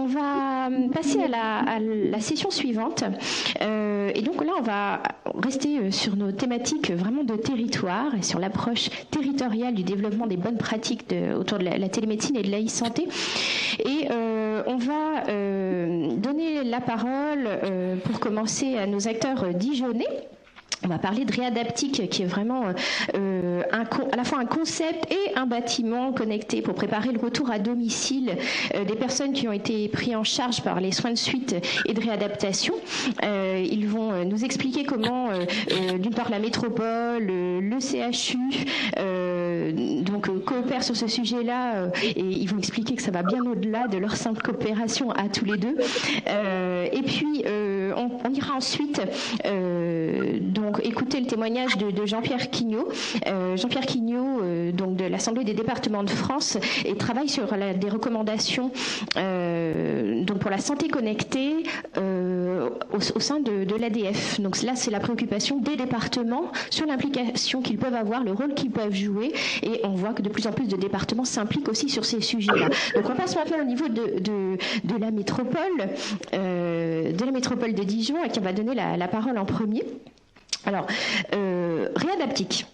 va passer à la session suivante. Et donc là, on va rester sur nos thématiques vraiment de territoire et sur l'approche territoriale du développement des bonnes pratiques autour de la télémédecine et de l'e-santé. Et on va donner la parole, pour commencer, à nos acteurs dijonnais. On va parler de Réadaptique, qui est vraiment à la fois un concept et un bâtiment connecté pour préparer le retour à domicile des personnes qui ont été prises en charge par les soins de suite et de réadaptation. Ils vont nous expliquer comment, d'une part, la métropole, le CHU, coopèrent sur ce sujet-là, et ils vont expliquer que ça va bien au-delà de leur simple coopération à tous les deux. Et puis, on ira ensuite donc écouter le témoignage de Jean-Pierre Quignot. Jean-Pierre Quignot, donc de l'Assemblée des départements de France, et travaille sur des recommandations donc pour la santé connectée au sein de l'ADF. Donc là, c'est la préoccupation des départements sur l'implication qu'ils peuvent avoir, le rôle qu'ils peuvent jouer, et on voit que de plus en plus de départements s'impliquent aussi sur ces sujets-là. Donc on passe maintenant au niveau de la métropole, de Dijon, à qui on va donner la parole en premier. Alors, Réadaptique,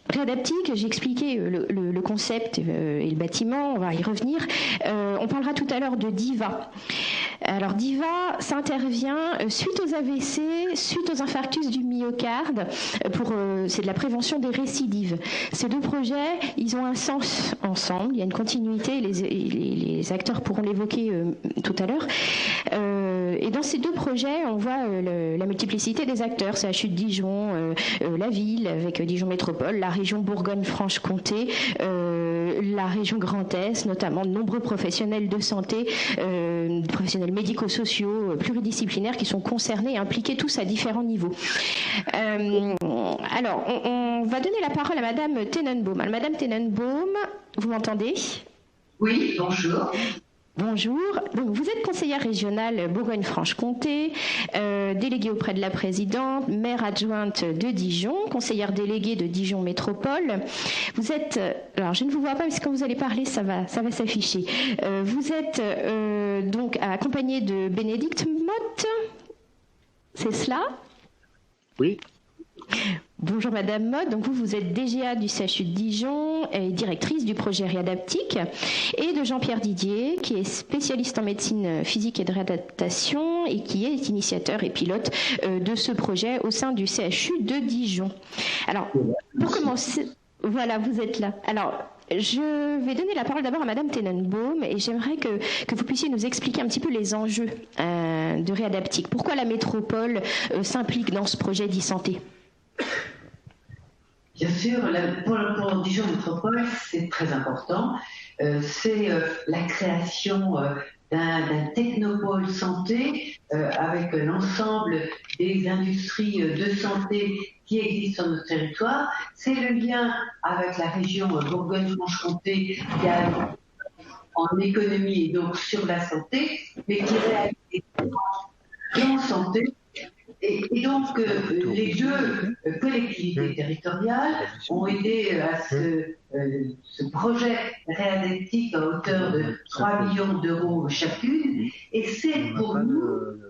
j'ai expliqué le concept et le bâtiment, on va y revenir. On parlera tout à l'heure de DIVA. Alors DIVA, ça intervient suite aux AVC, suite aux infarctus du myocarde, c'est de la prévention des récidives. Ces deux projets, ils ont un sens ensemble, il y a une continuité, les acteurs pourront l'évoquer tout à l'heure. Et dans ces deux projets, on voit la multiplicité des acteurs, CHU de Dijon, la ville avec Dijon Métropole, la région Bourgogne-Franche-Comté, la région Grand Est, notamment de nombreux professionnels de santé, professionnels médico-sociaux, pluridisciplinaires qui sont concernés et impliqués tous à différents niveaux. Alors, on va donner la parole à Madame Tenenbaum. Alors, Madame Tenenbaum, vous m'entendez ? Oui, bonjour. Bonjour. Donc, vous êtes conseillère régionale Bourgogne-Franche-Comté, déléguée auprès de la présidente, maire adjointe de Dijon, conseillère déléguée de Dijon Métropole. Vous êtes, alors je ne vous vois pas, mais quand vous allez parler, ça va s'afficher. Vous êtes donc accompagnée de Bénédicte Motte, c'est cela ? Oui. Bonjour Madame Motte, donc vous êtes DGA du CHU de Dijon et directrice du projet Réadaptique, et de Jean-Pierre Didier, qui est spécialiste en médecine physique et de réadaptation et qui est initiateur et pilote de ce projet au sein du CHU de Dijon. Alors, pour commencer, voilà, vous êtes là. Alors, je vais donner la parole d'abord à Madame Tenenbaum, et j'aimerais que vous puissiez nous expliquer un petit peu les enjeux de Réadaptique. Pourquoi la métropole s'implique dans ce projet d'e-santé ? Bien sûr, pour Dijon Métropole, c'est très important. C'est la création d'un technopôle santé avec l'ensemble des industries de santé qui existent sur notre territoire. C'est le lien avec la région Bourgogne-Franche-Comté qui a en économie et donc sur la santé, mais qui réalise des plans santé. Et donc, les deux collectivités territoriales ont aidé à ce projet Réadaptique à hauteur de 3 millions d'euros chacune. Et c'est pour nous,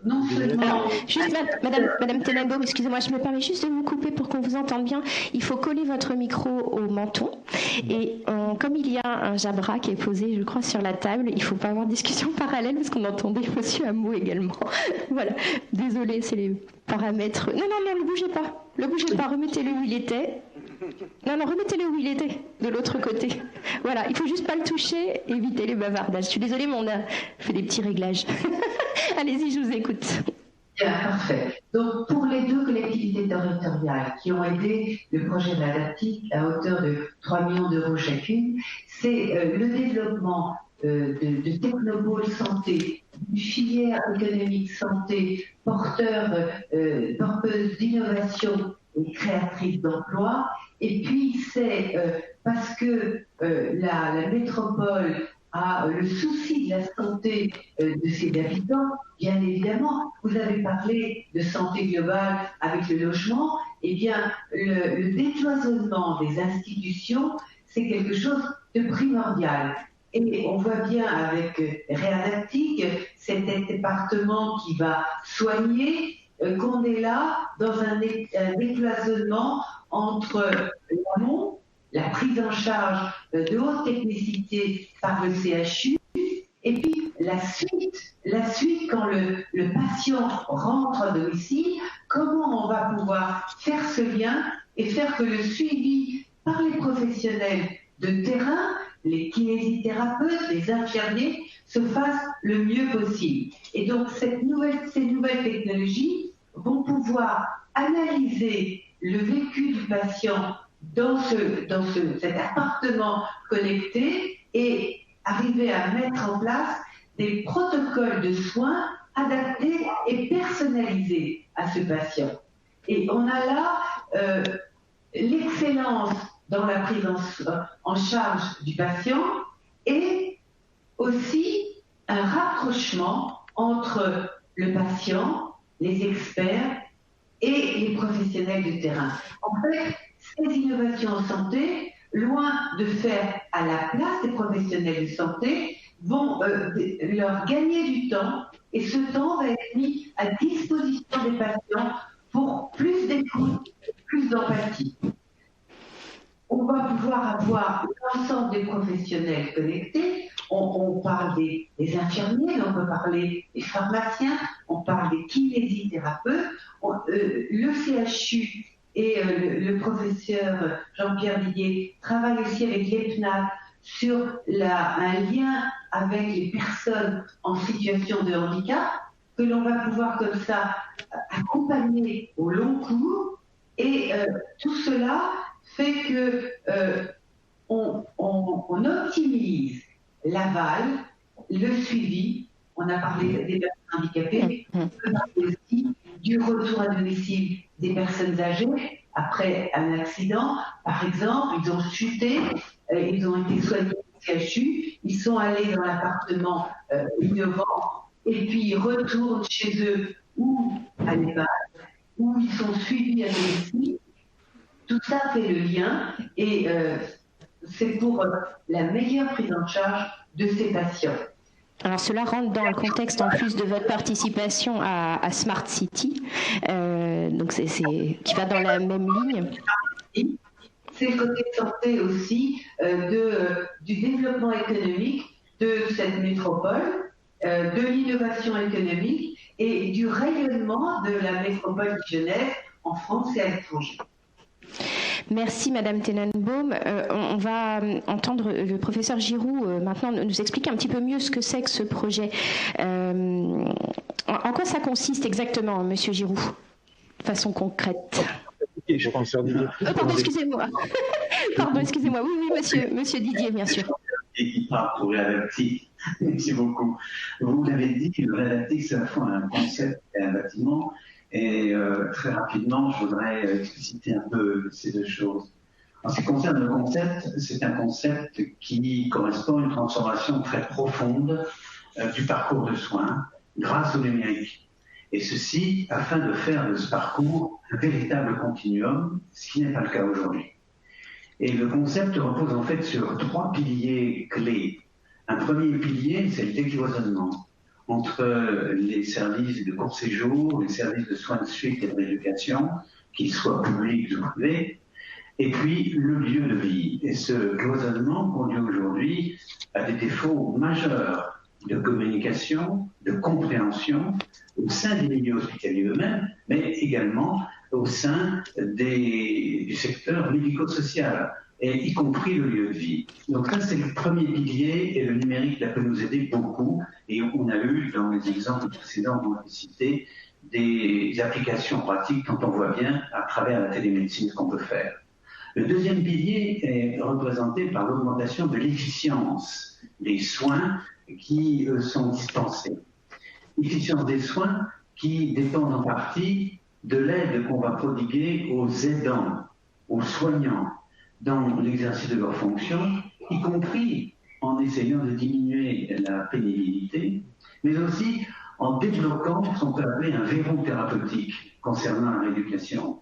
non seulement... Alors, juste, Madame Tenenbaum, excusez-moi, je me permets juste de vous couper pour qu'on vous entende bien. Il faut coller votre micro au menton. Et comme il y a un Jabra qui est posé, je crois, sur la table, il ne faut pas avoir de discussion parallèle parce qu'on entendait Monsieur Hameau également. Voilà, désolée, c'est les paramètres. Non, ne bougez pas. Ne bougez pas, remettez-le où il était. Non, remettez-le où il était, de l'autre côté. Voilà, il faut juste pas le toucher, éviter les bavardages. Je suis désolée, mais on a fait des petits réglages. Allez-y, je vous écoute. Bien, parfait. Donc, pour les deux collectivités territoriales qui ont aidé le projet Réadaptique à hauteur de 3 millions d'euros chacune, c'est le développement de technopoles santé, une filière économique santé porteuse d'innovation et créatrice d'emplois. Et puis, c'est parce que la métropole a le souci de la santé de ses habitants, bien évidemment. Vous avez parlé de santé globale avec le logement. Eh bien, le décloisonnement des institutions, c'est quelque chose de primordial. Et on voit bien avec Réadaptique, cet département qui va soigner, qu'on est là dans un décloisonnement entre l'amont, la prise en charge de haute technicité par le CHU, et puis la suite quand le patient rentre à domicile, comment on va pouvoir faire ce lien et faire que le suivi par les professionnels de terrain, les kinésithérapeutes, les infirmiers, se fasse le mieux possible. Et donc ces nouvelles technologies vont pouvoir analyser le vécu du patient dans cet appartement connecté et arriver à mettre en place des protocoles de soins adaptés et personnalisés à ce patient. Et on a là l'excellence dans la prise en charge du patient et aussi un rapprochement entre le patient, les experts et les professionnels du terrain. En fait, ces innovations en santé, loin de faire à la place des professionnels de santé, vont leur gagner du temps, et ce temps va être mis à disposition des patients pour plus d'écoute, plus d'empathie. On va pouvoir avoir l'ensemble des professionnels connectés. On parle des infirmiers, on peut parler des pharmaciens, on parle des kinésithérapeutes. Le CHU et le professeur Jean-Pierre Didier travaillent aussi avec l'EPNAC sur un lien avec les personnes en situation de handicap, que l'on va pouvoir comme ça accompagner au long cours. Et tout cela fait que on optimise l'aval, le suivi. On a parlé des personnes handicapées, on peut parler aussi du retour à domicile des personnes âgées après un accident. Par exemple, ils ont chuté, ils ont été soignés au CHU, ils sont allés dans l'appartement innovant et puis ils retournent chez eux ou à l'EHPAD, où ils sont suivis à domicile. Tout ça fait le lien et c'est pour la meilleure prise en charge de ces patients. Alors cela rentre dans le contexte en plus de votre participation à Smart City, donc qui va dans la même ligne. C'est le côté santé aussi du développement économique de cette métropole, de l'innovation économique et du rayonnement de la métropole de Genève en France et à l'étranger. Merci Madame Tenenbaum. On va entendre le professeur Giroux maintenant nous expliquer un petit peu mieux ce que c'est que ce projet. En quoi ça consiste exactement, Monsieur Giroux, de façon concrète? Je pense pardon, excusez-moi. Pardon, excusez-moi. Oui, monsieur Didier, bien sûr. Et qui part pour Réadaptique. Merci beaucoup. Vous l'avez dit, le Réadaptique, c'est à la fois un concept et un bâtiment. Et très rapidement, je voudrais expliciter un peu ces deux choses. En ce qui concerne le concept, c'est un concept qui correspond à une transformation très profonde du parcours de soins grâce au numérique. Et ceci afin de faire de ce parcours un véritable continuum, ce qui n'est pas le cas aujourd'hui. Et le concept repose en fait sur 3 piliers clés. Un premier pilier, c'est le décloisonnement entre les services de court séjour, les services de soins de suite et de rééducation, qu'ils soient publics ou privés, et puis le lieu de vie. Et ce cloisonnement conduit aujourd'hui à des défauts majeurs de communication, de compréhension au sein des milieux hospitaliers eux-mêmes, mais également au sein du secteur médico-social, et y compris le lieu de vie. Donc ça, c'est le premier pilier, et le numérique là, peut nous aider beaucoup, et on a eu, dans les exemples précédents, on a cité, des applications pratiques dont on voit bien à travers la télémédecine ce qu'on peut faire. Le deuxième pilier est représenté par l'augmentation de l'efficience des soins qui sont dispensés. L'efficience des soins qui dépendent en partie de l'aide qu'on va prodiguer aux aidants, aux soignants, dans l'exercice de leurs fonctions, y compris en essayant de diminuer la pénibilité, mais aussi en débloquant ce qu'on peut appeler un verrou thérapeutique concernant la rééducation.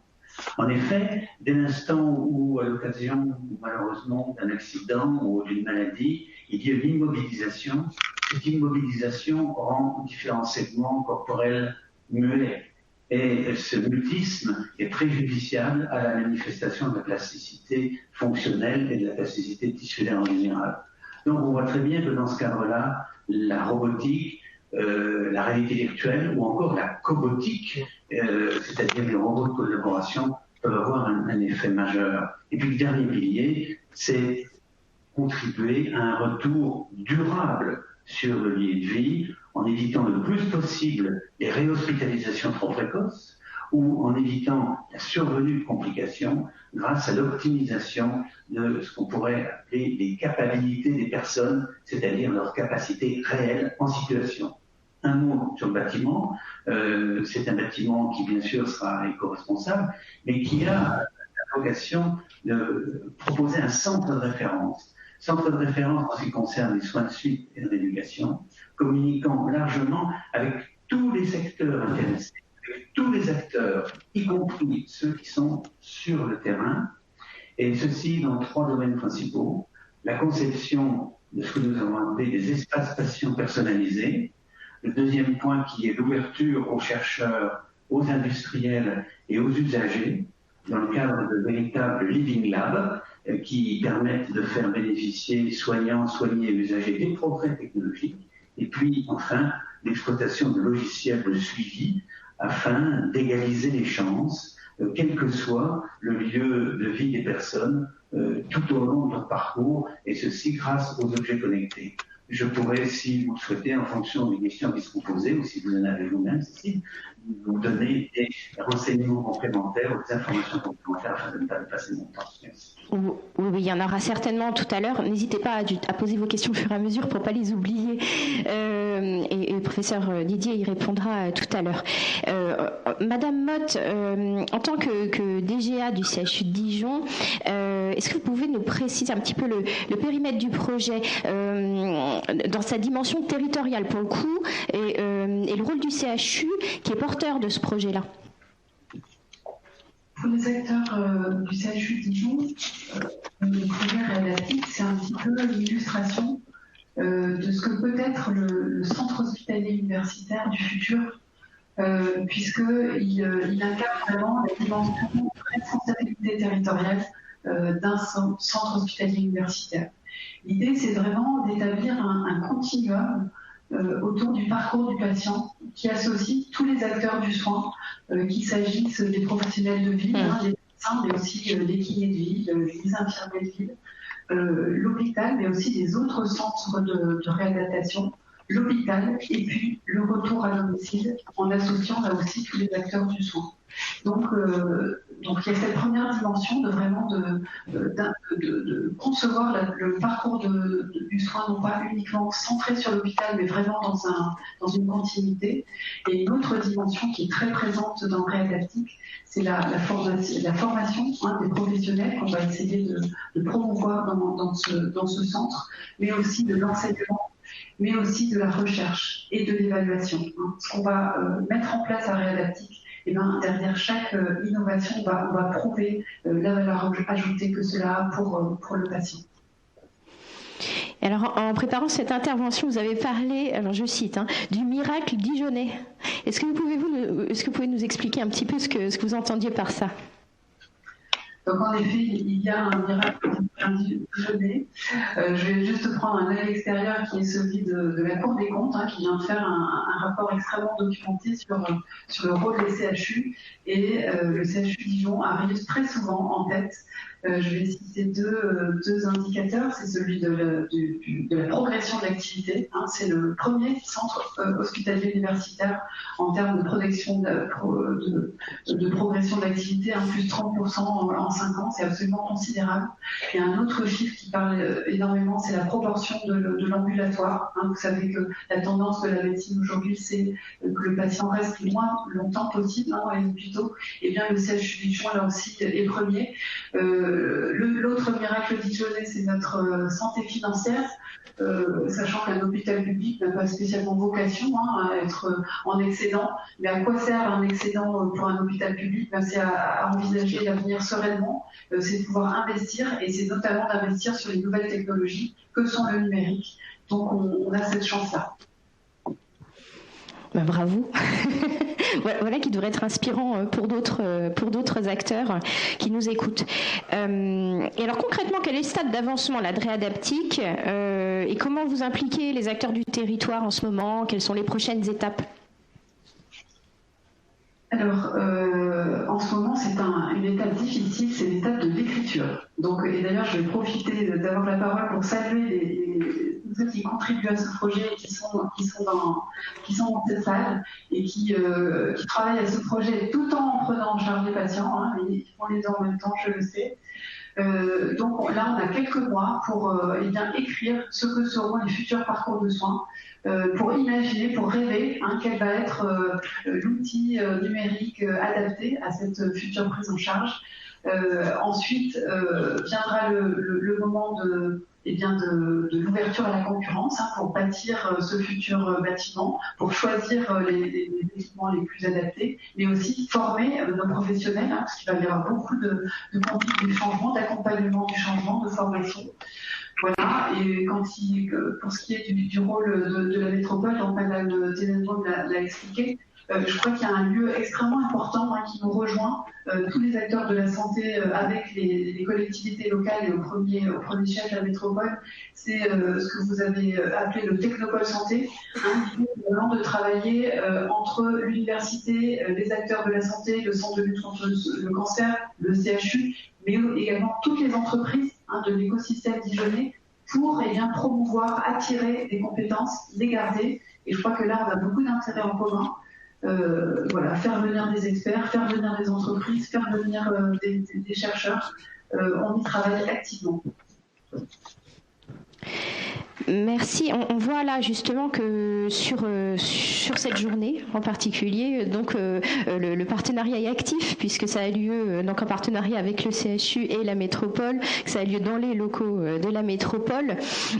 En effet, dès l'instant où, à l'occasion, malheureusement, d'un accident ou d'une maladie, il y a une immobilisation, cette immobilisation rend différents segments corporels muets. Et ce mutisme est préjudiciable à la manifestation de la plasticité fonctionnelle et de la plasticité tissulaire en général. Donc on voit très bien que dans ce cadre-là, la robotique, la réalité virtuelle ou encore la cobotique, c'est-à-dire les robots de collaboration, peuvent avoir un effet majeur. Et puis le dernier pilier, c'est contribuer à un retour durable sur le lieu de vie en évitant le plus possible les réhospitalisations trop précoces ou en évitant la survenue de complications grâce à l'optimisation de ce qu'on pourrait appeler les capacités des personnes, c'est-à-dire leur capacité réelle en situation. Un mot sur le bâtiment, c'est un bâtiment qui bien sûr sera éco-responsable, mais qui a la vocation de proposer un centre de référence. Centre de référence en ce qui concerne les soins de suite et de rééducation, communiquant largement avec tous les secteurs intéressés, avec tous les acteurs, y compris ceux qui sont sur le terrain, et ceci dans 3 domaines principaux. La conception de ce que nous avons appelé des espaces patients personnalisés. Le deuxième point qui est l'ouverture aux chercheurs, aux industriels et aux usagers, dans le cadre de véritables living labs qui permettent de faire bénéficier soignants, soignés et usagers des progrès technologiques. Et puis, enfin, l'exploitation de logiciels de suivi afin d'égaliser les chances, quel que soit le lieu de vie des personnes, tout au long de leur parcours, et ceci grâce aux objets connectés. Je pourrais, si vous le souhaitez, en fonction des questions qui seront posées, ou si vous en avez vous-même, Cécile, vous donner des renseignements complémentaires ou des informations complémentaires afin de ne pas dépasser mon temps. Merci. Oui, il y en aura certainement tout à l'heure. N'hésitez pas à poser vos questions au fur et à mesure pour ne pas les oublier. Et le professeur Didier y répondra tout à l'heure. Madame Motte, en tant que DGA du CHU de Dijon, est-ce que vous pouvez nous préciser un petit peu le périmètre du projet dans sa dimension territoriale pour le coup et le rôle du CHU qui est porteur de ce projet-là? Pour les acteurs du CHU de Dijon, le projet réadaptique, c'est un petit peu l'illustration de ce que peut être le centre hospitalier universitaire du futur, puisqu'il incarne vraiment la dimension de responsabilité territoriale d'un centre hospitalier universitaire. L'idée, c'est vraiment d'établir un continuum autour du parcours du patient qui associe tous les acteurs du soin, qu'il s'agisse des professionnels de ville, des médecins, mais aussi des kinés de ville, les infirmiers de ville, l'hôpital, mais aussi des autres centres de réadaptation, l'hôpital et puis le retour à domicile en associant là aussi tous les acteurs du soin. Donc il y a cette première dimension de vraiment de concevoir le parcours du soin, non pas uniquement centré sur l'hôpital, mais vraiment dans une continuité. Et une autre dimension qui est très présente dans le réadaptique, c'est la formation des professionnels qu'on va essayer de promouvoir dans ce centre, mais aussi de l'enseignement, mais aussi de la recherche et de l'évaluation. Ce qu'on va mettre en place à réadaptique, et derrière chaque innovation, on va prouver la valeur ajoutée que cela a pour le patient. Alors, en préparant cette intervention, vous avez parlé, alors je cite, du miracle dijonnais. Est-ce que vous pouvez nous expliquer un petit peu ce que vous entendiez par ça? Donc en effet, il y a un miracle dijonnais. Je vais juste prendre un œil extérieur qui est celui de la Cour des comptes, qui vient de faire un rapport extrêmement documenté sur le rôle des CHU. Et le CHU Dijon arrive très souvent en tête. Je vais citer deux indicateurs. C'est celui de la progression de l'activité. C'est le premier centre hospitalier universitaire en termes de progression de l'activité, plus 30% en 5 ans, c'est absolument considérable. Et un autre chiffre qui parle énormément, c'est la proportion de l'ambulatoire. Vous savez que la tendance de la médecine aujourd'hui, c'est que le patient reste le moins longtemps possible dans les hôpitaux. Et bien le CHU Dijon, là aussi, est premier. L'autre miracle, dit José, c'est notre santé financière, sachant qu'un hôpital public n'a pas spécialement vocation à être en excédent. Mais à quoi sert un excédent pour un hôpital public? C'est à envisager l'avenir sereinement, c'est de pouvoir investir, et c'est notamment d'investir sur les nouvelles technologies que sont le numérique. Donc on a cette chance-là. Ben, bravo. Voilà qui devrait être inspirant pour d'autres acteurs qui nous écoutent. Et alors concrètement, quel est le stade d'avancement là, de Réadaptic et comment vous impliquez les acteurs du territoire en ce moment? Quelles sont les prochaines étapes? Alors, en ce moment, c'est une étape difficile, c'est l'étape de l'écriture. Donc, et d'ailleurs, je vais profiter d'avoir la parole pour saluer ceux qui contribuent à ce projet, qui sont dans cette salle et qui travaillent à ce projet tout en prenant en charge les patients. Ils font les deux en même temps, je le sais. Donc là, on a quelques mois pour écrire ce que seront les futurs parcours de soins, pour imaginer, pour rêver quel va être l'outil numérique adapté à cette future prise en charge. Ensuite viendra le moment de l'ouverture à la concurrence pour bâtir ce futur bâtiment, pour choisir les équipements les plus adaptés, mais aussi former nos professionnels, parce qu'il va y avoir beaucoup de conduite du changement, d'accompagnement du changement, de formation. Voilà, et pour ce qui est du rôle de la métropole, donc Madame Tenenbaum l'a expliqué, je crois qu'il y a un lieu extrêmement important qui nous rejoint, tous les acteurs de la santé avec les collectivités locales et au premier chef de la métropole, c'est ce que vous avez appelé le technopole santé, vraiment de travailler entre l'université, les acteurs de la santé, le centre de lutte contre le cancer, le CHU, mais également toutes les entreprises de l'écosystème dijonnais pour promouvoir, attirer des compétences, les garder. Et je crois que là, on a beaucoup d'intérêts en commun. Faire venir des experts, faire venir des entreprises, faire venir des chercheurs. On y travaille activement. Merci. On voit là justement que sur cette journée en particulier, donc le partenariat est actif puisque ça a lieu donc en partenariat avec le CHU et la métropole, que ça a lieu dans les locaux de la métropole.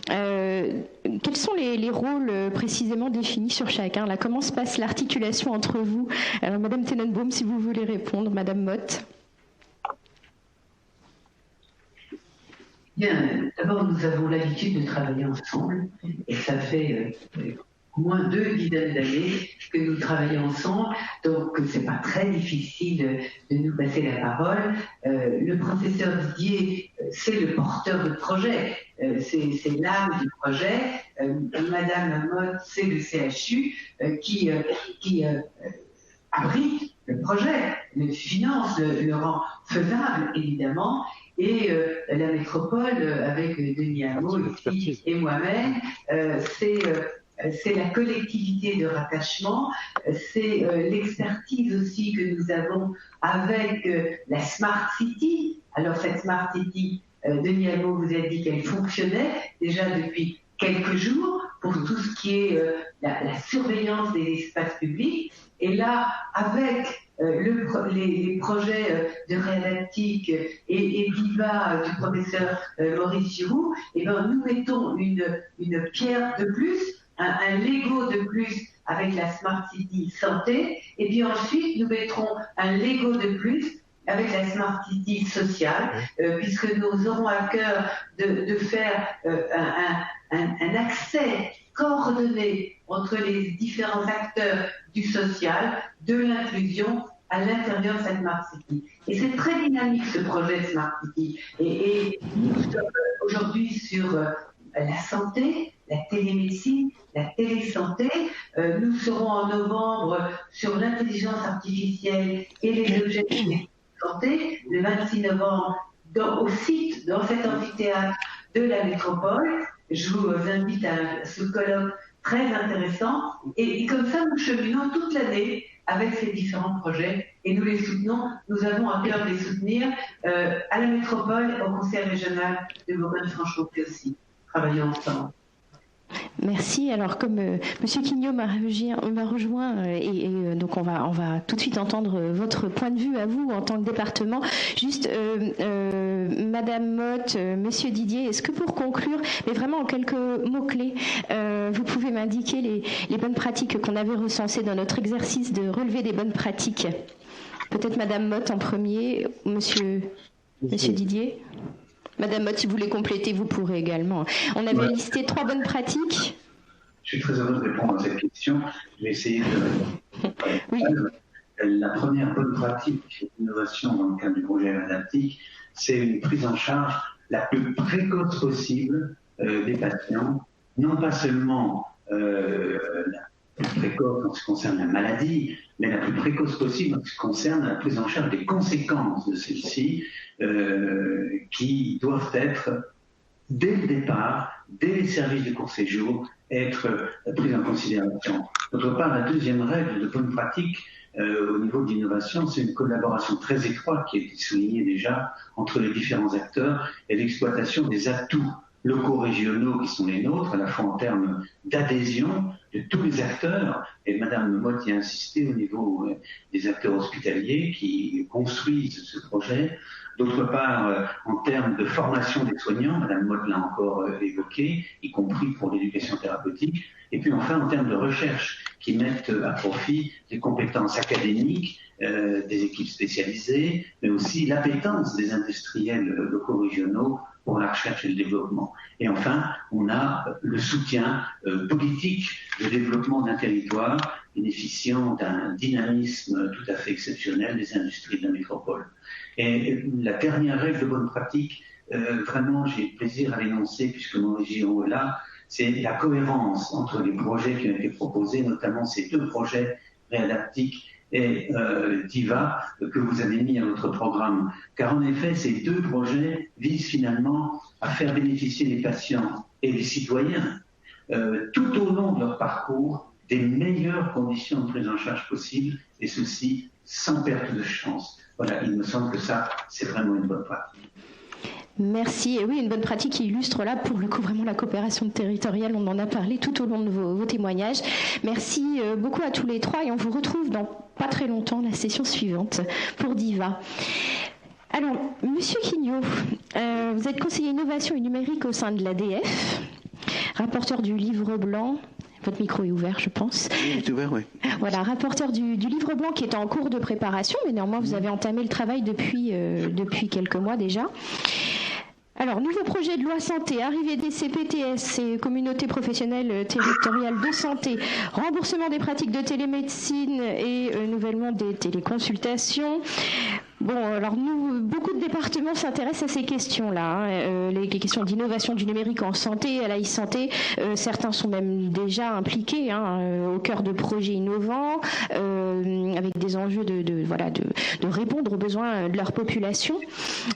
Quels sont les rôles précisément définis sur chacun là? Comment se passe l'articulation entre vous? Alors, Madame Tenenbaum, si vous voulez répondre, Madame Motte. Bien, d'abord, nous avons l'habitude de travailler ensemble, et ça fait au moins 2 dizaines d'années que nous travaillons ensemble, donc c'est pas très difficile de nous passer la parole. Le professeur Didier, c'est le porteur de projet, c'est l'âme du projet. Madame Motte, c'est le CHU qui abrite le projet, le finance, le rend faisable, évidemment. Et la métropole, avec Denis Hameau et moi-même, c'est la collectivité de rattachement, c'est l'expertise aussi que nous avons avec la Smart City. Alors cette Smart City, Denis Hameau vous a dit qu'elle fonctionnait déjà depuis quelques jours pour tout ce qui est la surveillance des espaces publics. Et là, avec les projets de Réadaptic et Viva du professeur Maurice Giroux, nous mettons une pierre de plus, un Lego de plus avec la Smart City Santé, et puis ensuite nous mettrons un Lego de plus avec la Smart City sociale, puisque nous aurons à cœur de faire un accès coordonné entre les différents acteurs du social, de l'inclusion à l'intérieur de cette Smart City. Et c'est très dynamique ce projet de Smart City. Et nous sommes aujourd'hui sur la santé, la télémédecine, la télésanté. Nous serons en novembre sur l'intelligence artificielle et les objets de santé, le 26 novembre, au site, dans cet amphithéâtre de la métropole. Je vous invite à ce colloque très intéressant. Et comme ça, nous cheminons toute l'année avec ces différents projets et nous les soutenons. Nous avons à cœur de les soutenir à la métropole, au conseil régional de Bourgogne-Franche-Comté aussi. Travaillons ensemble. Merci. Alors, comme Monsieur Quignot m'a rejoint, donc on va tout de suite entendre votre point de vue à vous en tant que département. Juste, Madame Motte, Monsieur Didier, est-ce que pour conclure, mais vraiment en quelques mots-clés, vous pouvez m'indiquer les bonnes pratiques qu'on avait recensées dans notre exercice de relever des bonnes pratiques? Peut-être Madame Motte en premier, Monsieur Didier. Madame Motte, si vous voulez compléter, vous pourrez également. On avait listé 3 bonnes pratiques. Je suis très heureux de répondre à cette question. Je vais essayer de... Oui. La première bonne pratique d'innovation dans le cadre du projet Adaptique, c'est une prise en charge la plus précoce possible des patients, non pas seulement la plus précoce en ce qui concerne la maladie, mais la plus précoce possible en ce qui concerne la prise en charge des conséquences de celle-ci, qui doivent être, dès le départ, dès les services de court séjour, être prises en considération. D'autre part, la deuxième règle de bonne pratique au niveau de l'innovation, c'est une collaboration très étroite qui a été soulignée déjà entre les différents acteurs et l'exploitation des atouts locaux régionaux qui sont les nôtres, à la fois en termes d'adhésion de tous les acteurs, et Madame Motte y a insisté au niveau des acteurs hospitaliers qui construisent ce projet. D'autre part, en termes de formation des soignants, Madame Motte l'a encore évoqué, y compris pour l'éducation thérapeutique. Et puis enfin, en termes de recherche, qui mettent à profit les compétences académiques des équipes spécialisées, mais aussi l'appétence des industriels locaux régionaux pour la recherche et le développement. Et enfin, on a le soutien politique de développement d'un territoire bénéficiant d'un dynamisme tout à fait exceptionnel des industries de la métropole. Et la dernière règle de bonne pratique, vraiment j'ai plaisir à l'énoncer puisque mon région est là, c'est la cohérence entre les projets qui ont été proposés, notamment ces 2 projets réadaptiques et DIVA que vous avez mis à votre programme. Car en effet, ces 2 projets visent finalement à faire bénéficier les patients et les citoyens tout au long de leur parcours des meilleures conditions de prise en charge possibles, et ceci sans perte de chance. Voilà, il me semble que ça, c'est vraiment une bonne pratique. Merci. Et oui, une bonne pratique qui illustre là, pour le coup, vraiment la coopération territoriale. On en a parlé tout au long de vos témoignages. Merci beaucoup à tous les 3 et on vous retrouve dans pas très longtemps la session suivante pour DIVA. Alors, Monsieur Quignot, vous êtes conseiller innovation et numérique au sein de l'ADF, rapporteur du livre blanc. Votre micro est ouvert, je pense. Oui, c'est ouvert, oui. Voilà, rapporteur du livre blanc qui est en cours de préparation, mais néanmoins, vous avez entamé le travail depuis quelques mois déjà. Alors, nouveau projet de loi santé, arrivée des CPTS et communautés professionnelles territoriales de santé, remboursement des pratiques de télémédecine et nouvellement des téléconsultations. Bon, alors nous, beaucoup de départements s'intéressent à ces questions-là, les questions d'innovation du numérique en santé, à la e-santé. Certains sont même déjà impliqués au cœur de projets innovants, avec des enjeux de répondre aux besoins de leur population.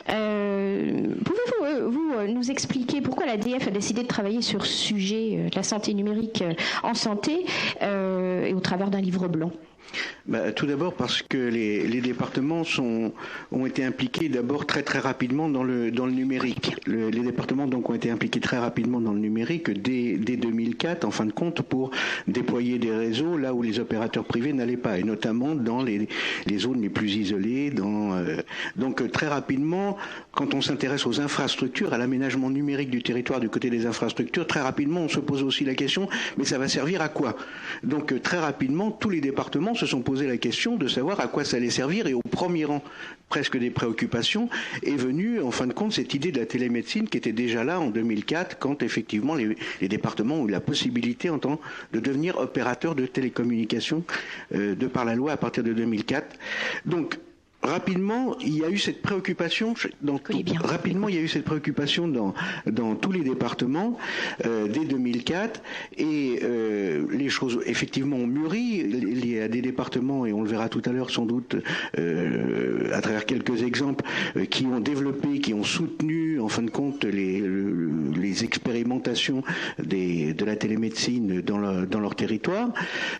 Pouvez-vous vous nous expliquer pourquoi l'ADF a décidé de travailler sur ce sujet de la santé numérique en santé et au travers d'un livre blanc ? Tout d'abord parce que les départements ont été impliqués d'abord très très rapidement dans le numérique. Les départements donc ont été impliqués très rapidement dans le numérique dès 2004 en fin de compte pour déployer des réseaux là où les opérateurs privés n'allaient pas, et notamment dans les zones les plus isolées. Donc très rapidement, quand on s'intéresse aux infrastructures, à l'aménagement numérique du territoire du côté des infrastructures, très rapidement on se pose aussi la question, mais ça va servir à quoi? Donc très rapidement tous les départements se sont posé la question de savoir à quoi ça allait servir, et au premier rang presque des préoccupations est venue en fin de compte cette idée de la télémédecine qui était déjà là en 2004 quand effectivement les départements ont eu la possibilité de devenir opérateurs de télécommunications de par la loi à partir de 2004. Donc rapidement, il y a eu cette préoccupation dans tous les départements dès 2004, et les choses effectivement ont mûri. Il y a des départements, et on le verra tout à l'heure sans doute à travers quelques exemples, qui ont développé, qui ont soutenu en fin de compte les expérimentations de la télémédecine dans leur territoire.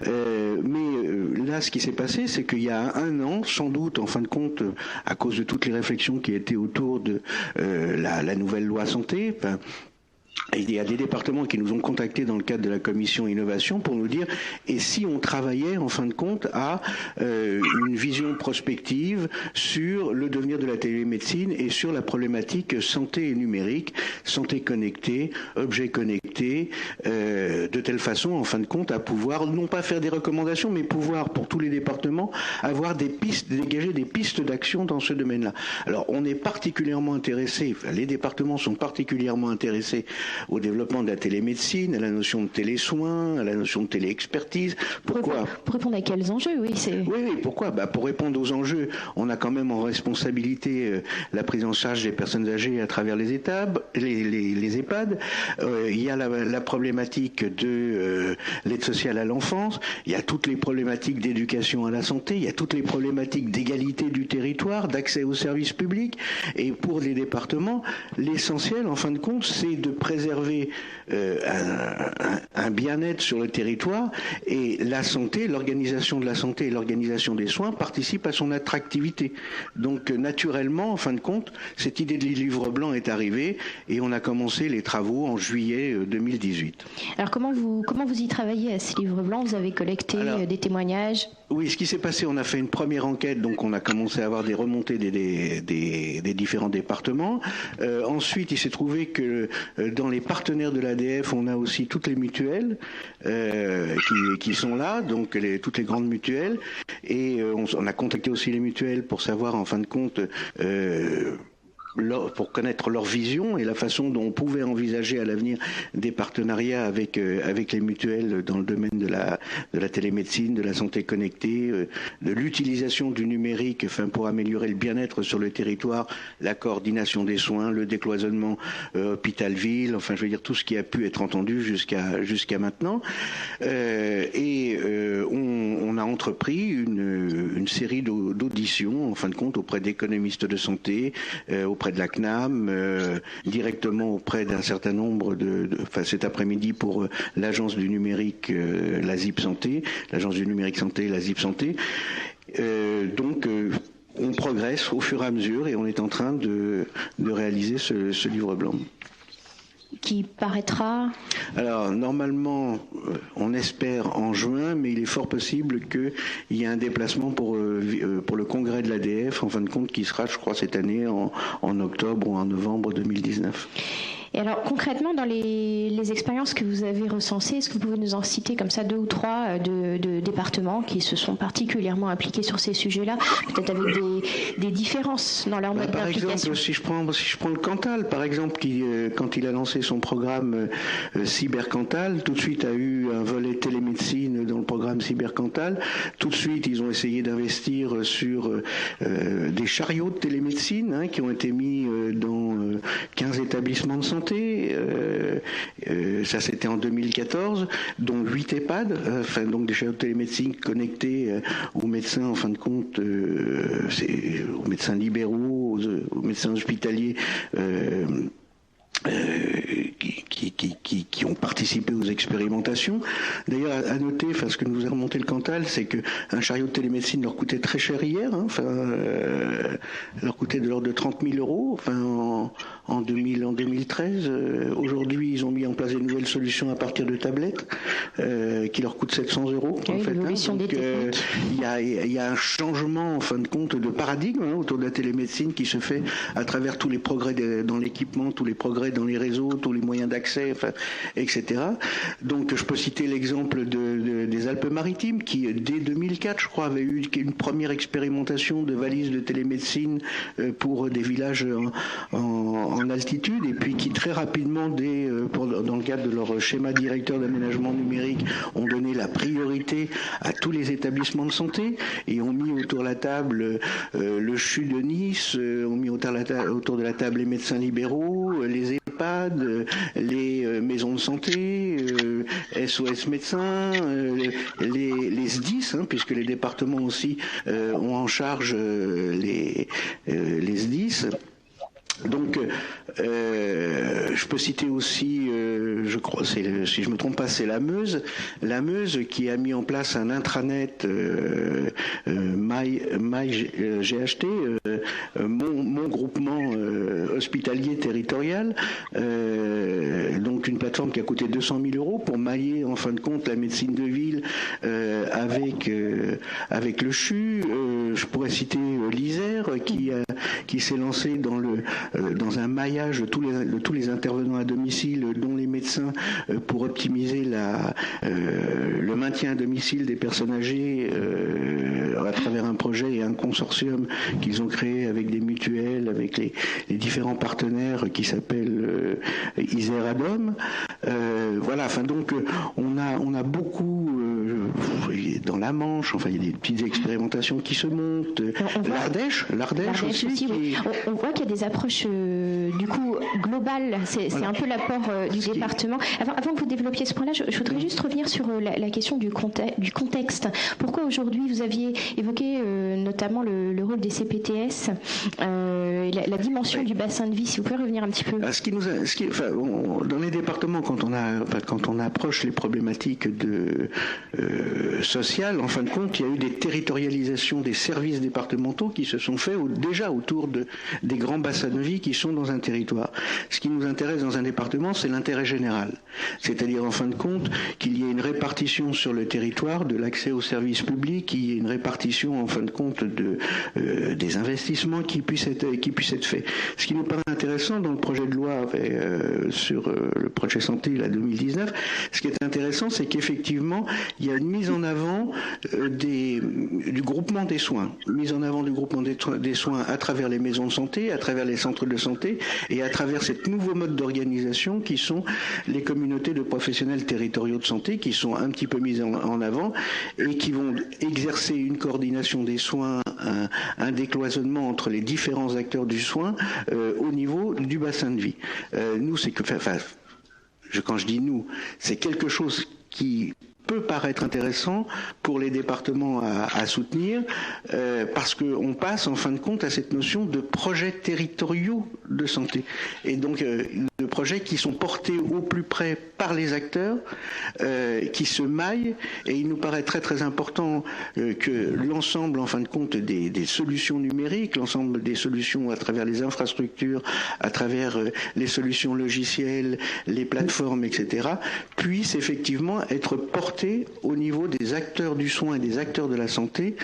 Mais là, ce qui s'est passé, c'est qu'il y a 1 an, sans doute, en fin de compte, à cause de toutes les réflexions qui étaient autour de la nouvelle loi santé, Il y a des départements qui nous ont contactés dans le cadre de la commission innovation pour nous dire et si on travaillait en fin de compte à une vision prospective sur le devenir de la télémédecine et sur la problématique santé et numérique, santé connectée, objets connectés, de telle façon en fin de compte à pouvoir non pas faire des recommandations mais pouvoir pour tous les départements avoir des pistes, dégager des pistes d'action dans ce domaine-là. Alors on est particulièrement intéressé, les départements sont particulièrement intéressés au développement de la télémédecine, à la notion de télésoins, à la notion de téléexpertise. Pourquoi ? Pour répondre à quels enjeux, oui. Oui, pourquoi ? Pour répondre aux enjeux, on a quand même en responsabilité la prise en charge des personnes âgées à travers les EHPAD. Il y a la problématique de l'aide sociale à l'enfance, il y a toutes les problématiques d'éducation à la santé, il y a toutes les problématiques d'égalité du territoire, d'accès aux services publics. Et pour les départements, l'essentiel, en fin de compte, c'est de préserver un bien-être sur le territoire et la santé, l'organisation de la santé et l'organisation des soins participent à son attractivité. Donc naturellement, en fin de compte, cette idée de livre blanc est arrivée et on a commencé les travaux en juillet 2018. Alors comment vous y travaillez à ce livre blanc ? Vous avez collecté des témoignages ? Oui, ce qui s'est passé, on a fait une première enquête, donc on a commencé à avoir des remontées des différents départements. Ensuite, il s'est trouvé que dans les partenaires de l'ADF, on a aussi toutes les mutuelles qui sont là, donc toutes les grandes mutuelles. Et on a contacté aussi les mutuelles pour savoir, en fin de compte, pour connaître leur vision et la façon dont on pouvait envisager à l'avenir des partenariats avec les mutuelles dans le domaine de la télémédecine, de la santé connectée, de l'utilisation du numérique pour améliorer le bien-être sur le territoire, la coordination des soins, le décloisonnement hôpital-ville, tout ce qui a pu être entendu jusqu'à maintenant. On a entrepris une série d'auditions, en fin de compte, auprès d'économistes de santé, auprès de la CNAM, directement auprès d'un certain nombre cet après-midi pour l'agence du numérique, la ZIP Santé, l'agence du numérique santé, la ZIP Santé. On progresse au fur et à mesure et on est en train de réaliser ce livre blanc. Qui paraîtra ? Alors, normalement, on espère en juin, mais il est fort possible qu'il y ait un déplacement pour le congrès de l'ADF, en fin de compte, qui sera, je crois, cette année, en octobre ou en novembre 2019. Et alors concrètement, dans les expériences que vous avez recensées, est-ce que vous pouvez nous en citer comme ça 2 ou 3 de départements qui se sont particulièrement impliqués sur ces sujets-là, peut-être avec des différences dans leur mode d'implication? Par exemple, si je prends le Cantal, par exemple, qui quand il a lancé son programme Cybercantal, tout de suite a eu un volet télémédecine dans le programme Cybercantal. Tout de suite, ils ont essayé d'investir sur des chariots de télémédecine qui ont été mis dans 15 établissements de santé. Ça c'était en 2014, dont 8 EHPAD, donc des chariots de télémédecine connectés aux médecins, en fin de compte, aux médecins libéraux, aux médecins hospitaliers. Qui ont participé aux expérimentations. D'ailleurs, à noter, ce que nous a remonté le Cantal, c'est qu'un chariot de télémédecine leur coûtait très cher hier, leur coûtait de l'ordre de 30 000 euros, en 2013. Aujourd'hui, ils ont mis en place des nouvelles solutions à partir de tablettes, qui leur coûtent 700 euros, en fait. Donc, il y a un changement, en fin de compte, de paradigme autour de la télémédecine qui se fait à travers tous les progrès dans l'équipement, tous les progrès dans les réseaux, tous les moyens d'accès, etc. Donc je peux citer l'exemple des Alpes-Maritimes qui, dès 2004, je crois, avait eu une première expérimentation de valises de télémédecine pour des villages en altitude, et puis qui très rapidement, dans le cadre de leur schéma directeur d'aménagement numérique, ont donné la priorité à tous les établissements de santé et ont mis autour de la table le CHU de Nice, ont mis autour de la table les médecins libéraux, les EHPAD, les maisons de santé, SOS médecins, les SDIS, puisque les départements aussi ont en charge les SDIS. Donc, je peux citer aussi, je crois, si je me trompe pas, c'est la Meuse qui a mis en place un intranet MyGHT, mon groupement hospitalier territorial, donc une plateforme qui a coûté 200 000 € pour mailler en fin de compte la médecine de ville avec le CHU. Je pourrais citer l'Isère qui s'est lancé dans un maillage de tous les intervenants à domicile, dont les médecins, pour optimiser le maintien à domicile des personnes âgées à travers un projet et un consortium qu'ils ont créé avec des mutuelles, avec les différents partenaires qui s'appellent Isère Adom. Voilà, enfin donc on a beaucoup dans la Manche, enfin il y a des petites expérimentations qui se montent. L'Ardèche aussi. Oui. On voit qu'il y a des approches du coup globales. C'est un peu l'apport du département. Avant que vous développiez ce point-là, je voudrais juste revenir sur la question du contexte. Pourquoi aujourd'hui vous aviez évoqué notamment le rôle des CPTS, la dimension du bassin de vie. Si vous pouvez revenir un petit peu. Dans les départements, quand on approche les problématiques sociales, en fin de compte, il y a eu des territorialisations des services départementaux qui se sont faits déjà autour des grands bassins de vie qui sont dans un territoire. Ce qui nous intéresse dans un département, c'est l'intérêt général. C'est-à-dire, en fin de compte, qu'il y ait une répartition sur le territoire de l'accès aux services publics, qu'il y ait une répartition, en fin de compte, des investissements qui puissent être faits. Ce qui nous paraît intéressant dans le projet de loi sur le projet santé, la 2019, ce qui est intéressant, c'est qu'effectivement, il y a une mise en avant du groupement des soins. Mise en avant du groupement des soins à travers les maisons de santé, à travers les centres de santé et à travers cette nouveau mode d'organisation qui sont les communautés de professionnels territoriaux de santé qui sont un petit peu mises en avant et qui vont exercer une coordination des soins, un décloisonnement entre les différents acteurs du soin au niveau du bassin de vie. Nous, quand je dis nous, c'est quelque chose qui peut paraître intéressant pour les départements à soutenir parce qu'on passe en fin de compte à cette notion de projets territoriaux de santé et donc de projets qui sont portés au plus près par les acteurs qui se maillent et il nous paraît très très important que l'ensemble en fin de compte des solutions numériques, l'ensemble des solutions à travers les infrastructures, à travers les solutions logicielles, les plateformes, etc., puissent effectivement être portés au niveau des acteurs du soin et des acteurs de la santé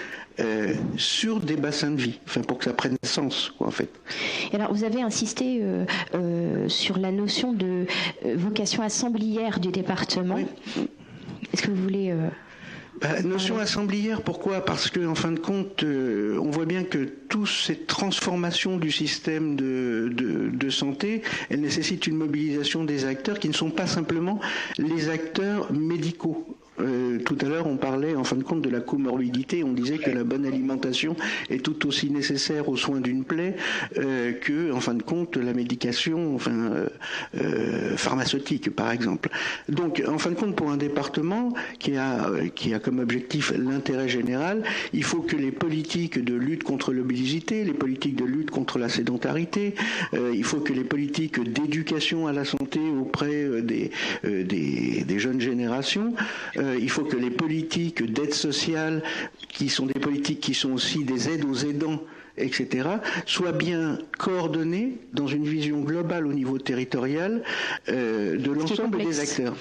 sur des bassins de vie, pour que ça prenne sens, en fait. Et alors, vous avez insisté sur la notion de vocation assemblière du département. Oui. Est-ce que vous voulez... Notion assemblière, pourquoi ? Parce que en fin de compte, on voit bien que toutes ces transformations du système de santé, elles nécessitent une mobilisation des acteurs qui ne sont pas simplement les acteurs médicaux. Tout à l'heure, on parlait en fin de compte de la comorbidité. On disait que la bonne alimentation est tout aussi nécessaire aux soins d'une plaie que, en fin de compte, la médication, pharmaceutique, par exemple. Donc, en fin de compte, pour un département qui a comme objectif l'intérêt général, il faut que les politiques de lutte contre l'obésité, les politiques de lutte contre la sédentarité, il faut que les politiques d'éducation à la santé auprès des jeunes générations, il faut que les politiques d'aide sociale, qui sont des politiques qui sont aussi des aides aux aidants, etc., soient bien coordonnées dans une vision globale au niveau territorial de l'ensemble des acteurs.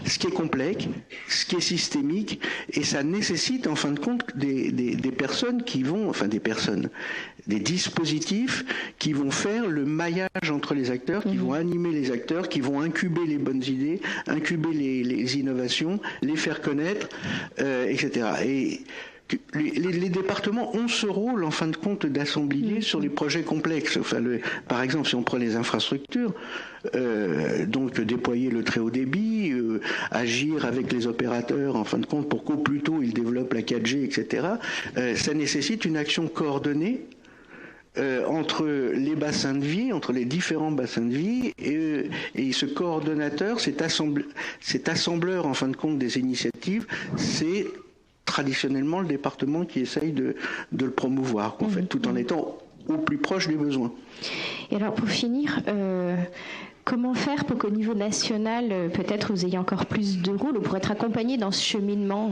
Ce qui est complexe, ce qui est systémique, et ça nécessite en fin de compte des personnes qui vont, des dispositifs qui vont faire le maillage entre les acteurs, qui vont animer les acteurs, qui vont incuber les bonnes idées, incuber les innovations, les faire connaître, etc. Et les départements ont ce rôle, en fin de compte, d'assemblier sur les projets complexes. Par exemple, si on prend les infrastructures, donc déployer le très haut débit, agir avec les opérateurs, en fin de compte, pour qu'au plus tôt ils développent la 4G, etc., ça nécessite une action coordonnée entre les bassins de vie, entre les différents bassins de vie, et ce coordonnateur, cet assembleur, en fin de compte, des initiatives, c'est traditionnellement le département qui essaye de le promouvoir, en fait, tout en étant au plus proche des besoins. Et alors pour finir, comment faire pour qu'au niveau national, peut-être vous ayez encore plus de rôle ou pour être accompagné dans ce cheminement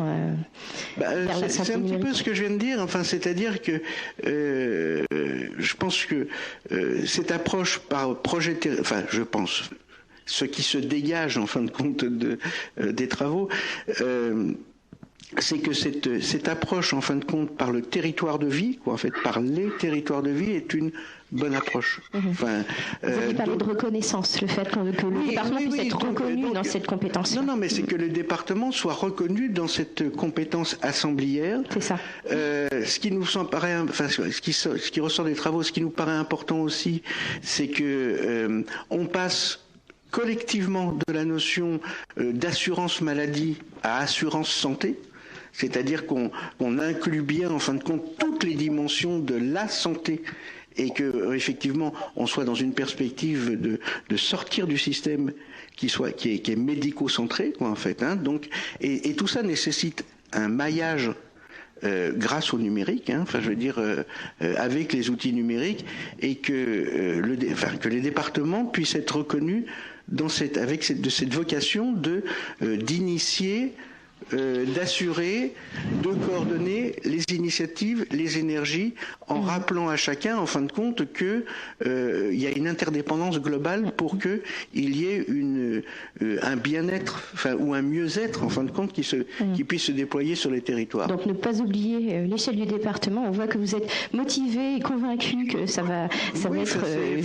vers la santé numérique ? C'est un petit peu ce que je viens de dire. Enfin, c'est-à-dire que je pense que cette approche par projet, je pense, ce qui se dégage en fin de compte des travaux. C'est que cette approche, en fin de compte, par le territoire de vie, en fait, par les territoires de vie, est une bonne approche. Enfin, vous avez parlé de reconnaissance, le fait que le département puisse être reconnu dans cette compétence. Non, mais c'est que le département soit reconnu dans cette compétence assemblière. C'est ça. Ce qui nous paraît, ce qui ressort des travaux, ce qui nous paraît important aussi, c'est que on passe collectivement de la notion d'assurance maladie à assurance santé. C'est-à-dire qu'on inclut bien, en fin de compte, toutes les dimensions de la santé et que effectivement on soit dans une perspective de sortir du système qui est médico-centré, quoi, en fait. Donc, et tout ça nécessite un maillage grâce au numérique, avec les outils numériques, et que les départements puissent être reconnus avec cette vocation d'initier, d'assurer, de coordonner les initiatives, les énergies, en rappelant à chacun, en fin de compte, que il y a une interdépendance globale pour que il y ait un bien-être, ou un mieux-être, en fin de compte, qui puisse se déployer sur les territoires. Donc ne pas oublier l'échelle du département. On voit que vous êtes motivé et convaincu que ça va être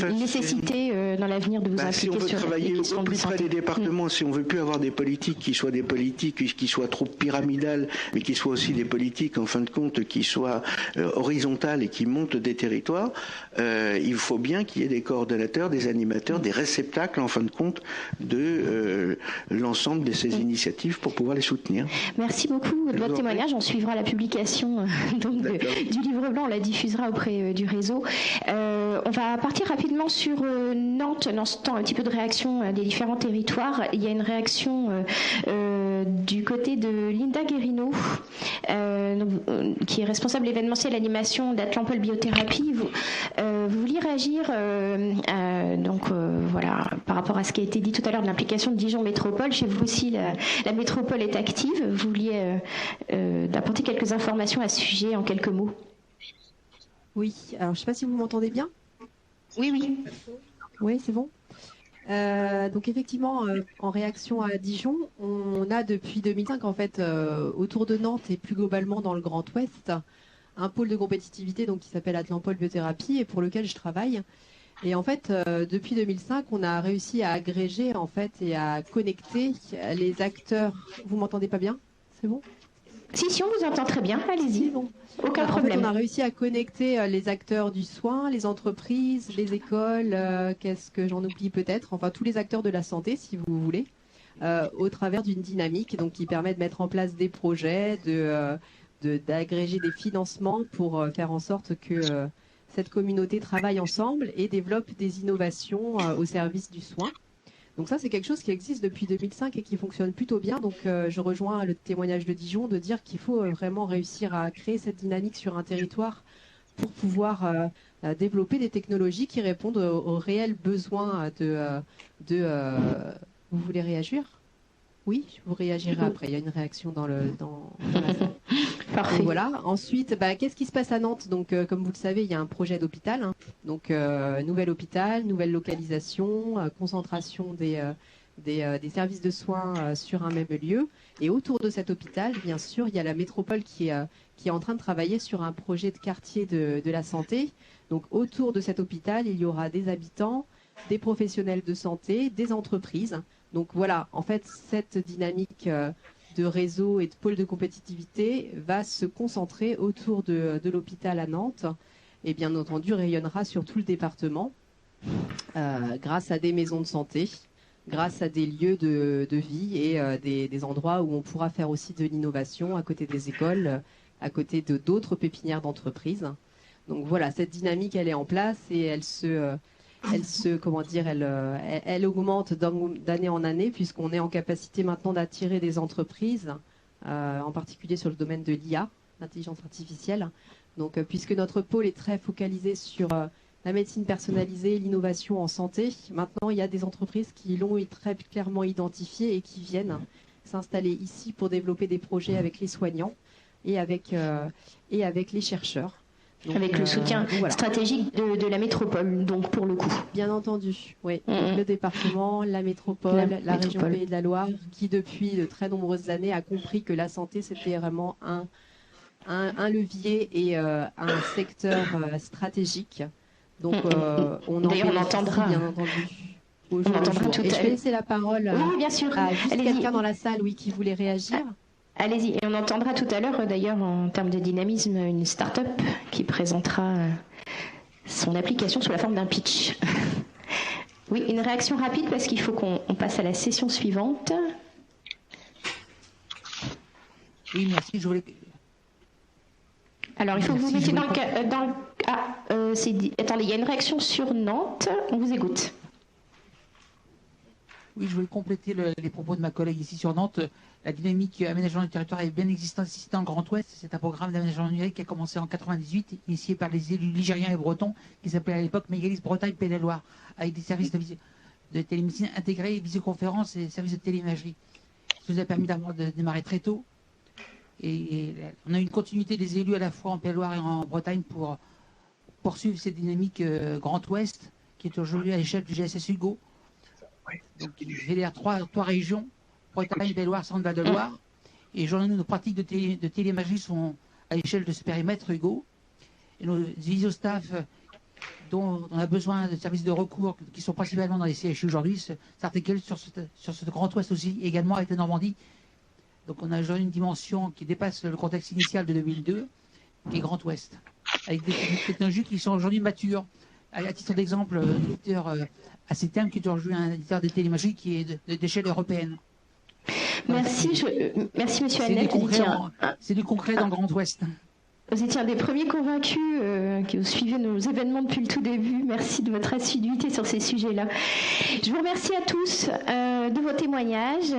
une nécessité dans l'avenir de vous impliquer si on veut sur travailler les questions au plus près des départements, si on veut plus avoir des politiques qui soient des politiques qui soient trop pyramidales, mais qui soient aussi des politiques, en fin de compte, qui soient horizontales et qui montent des territoires, il faut bien qu'il y ait des coordonnateurs, des animateurs, des réceptacles, en fin de compte, de l'ensemble de ces initiatives pour pouvoir les soutenir. Merci beaucoup de votre témoignage. On suivra la publication du livre blanc, on la diffusera auprès du réseau. On va partir rapidement sur Nantes, dans ce temps un petit peu de réaction des différents territoires. Il y a une réaction du côté de Linda Guérino, qui est responsable événementiel animation d'Atlampol Biothérapie. Vous vouliez réagir par rapport à ce qui a été dit tout à l'heure de l'implication de Dijon Métropole. Chez vous aussi, la métropole est active. Vous vouliez apporter quelques informations à ce sujet en quelques mots. Oui, alors je ne sais pas si vous m'entendez bien. Oui. Oui, c'est bon. Donc effectivement, en réaction à Dijon, on a depuis 2005 en fait autour de Nantes et plus globalement dans le Grand Ouest un pôle de compétitivité qui s'appelle Atlampol Biothérapie et pour lequel je travaille. Et en fait, depuis 2005, on a réussi à agréger en fait et à connecter les acteurs. Vous m'entendez pas bien? C'est bon? Si, on vous entend très bien. Allez-y. Bon. Aucun problème. En fait, on a réussi à connecter les acteurs du soin, les entreprises, les écoles, qu'est-ce que j'en oublie peut-être, enfin tous les acteurs de la santé, si vous voulez, au travers d'une dynamique qui permet de mettre en place des projets, d'agréger des financements pour faire en sorte que cette communauté travaille ensemble et développe des innovations au service du soin. Donc ça, c'est quelque chose qui existe depuis 2005 et qui fonctionne plutôt bien. Donc je rejoins le témoignage de Dijon de dire qu'il faut vraiment réussir à créer cette dynamique sur un territoire pour pouvoir développer des technologies qui répondent aux réels besoins Vous voulez réagir? Oui, vous réagirez après. Il y a une réaction dans la salle. Parfait. Donc, voilà. Ensuite, qu'est-ce qui se passe à Nantes? Donc, comme vous le savez, il y a un projet d'hôpital. Donc, nouvel hôpital, nouvelle localisation, concentration des services de soins sur un même lieu. Et autour de cet hôpital, bien sûr, il y a la métropole qui est en train de travailler sur un projet de quartier de la santé. Donc, autour de cet hôpital, il y aura des habitants, des professionnels de santé, des entreprises. Donc voilà, en fait, cette dynamique de réseau et de pôle de compétitivité va se concentrer autour de l'hôpital à Nantes et bien entendu rayonnera sur tout le département grâce à des maisons de santé, grâce à des lieux de vie et des endroits où on pourra faire aussi de l'innovation à côté des écoles, à côté de d'autres pépinières d'entreprises. Donc voilà, cette dynamique, elle est en place et elle augmente d'année en année puisqu'on est en capacité maintenant d'attirer des entreprises, en particulier sur le domaine de l'IA, l'intelligence artificielle. Donc, puisque notre pôle est très focalisé sur la médecine personnalisée, l'innovation en santé, maintenant il y a des entreprises qui l'ont très clairement identifié et qui viennent s'installer ici pour développer des projets avec les soignants et avec les chercheurs. Donc, avec le soutien stratégique de la métropole, donc pour le coup. Bien entendu, oui. Donc, le département, la métropole, la région Pays de la Loire, qui depuis de très nombreuses années a compris que la santé c'était vraiment un levier et un secteur stratégique. Donc on entendra, bien entendu. On entendra tout à l'heure. Je vais laisser la parole bien sûr. à quelqu'un dans la salle qui voulait réagir. Allez-y, et on entendra tout à l'heure d'ailleurs en termes de dynamisme une start-up qui présentera son application sous la forme d'un pitch. Oui, une réaction rapide parce qu'il faut qu'on passe à la session suivante. Oui, merci. Je voulais... Alors, il faut que vous mettiez attendez, il y a une réaction sur Nantes. On vous écoute. Oui, je voulais compléter les propos de ma collègue ici sur Nantes. La dynamique aménagement du territoire est bien existante ici dans le Grand Ouest. C'est un programme d'aménagement numérique qui a commencé en 1998, initié par les élus ligériens et bretons, qui s'appelait à l'époque Mégalis Bretagne Pays de la Loire, avec des services de télémédecine intégrés, visioconférence et services de téléimagerie. Ça nous a permis de démarrer très tôt. Et on a une continuité des élus à la fois en Pays de la Loire et en Bretagne pour poursuivre cette dynamique Grand Ouest, qui est aujourd'hui à l'échelle du GSS Hugo. Donc, il fédère trois régions, Bretagne, Pays de la Loire, Centre-Val de Loire. Et aujourd'hui, nos pratiques de télémagie sont à l'échelle de ce périmètre Hugo. Et nos visio-staff, dont on a besoin de services de recours, qui sont principalement dans les CHU aujourd'hui, s'articulent sur ce Grand Ouest aussi, également avec la Normandie. Donc on a aujourd'hui une dimension qui dépasse le contexte initial de 2002, qui est Grand Ouest, avec des technologies qui sont aujourd'hui matures. À titre d'exemple, l'éditeur ACTM, qui est aujourd'hui un éditeur de télémagie qui est d'échelle européenne. Merci, merci Monsieur Annette. C'est du concret dans le Grand Ouest. Vous étiez un des premiers convaincus qui vous suivez nos événements depuis le tout début. Merci de votre assiduité sur ces sujets-là. Je vous remercie à tous de vos témoignages.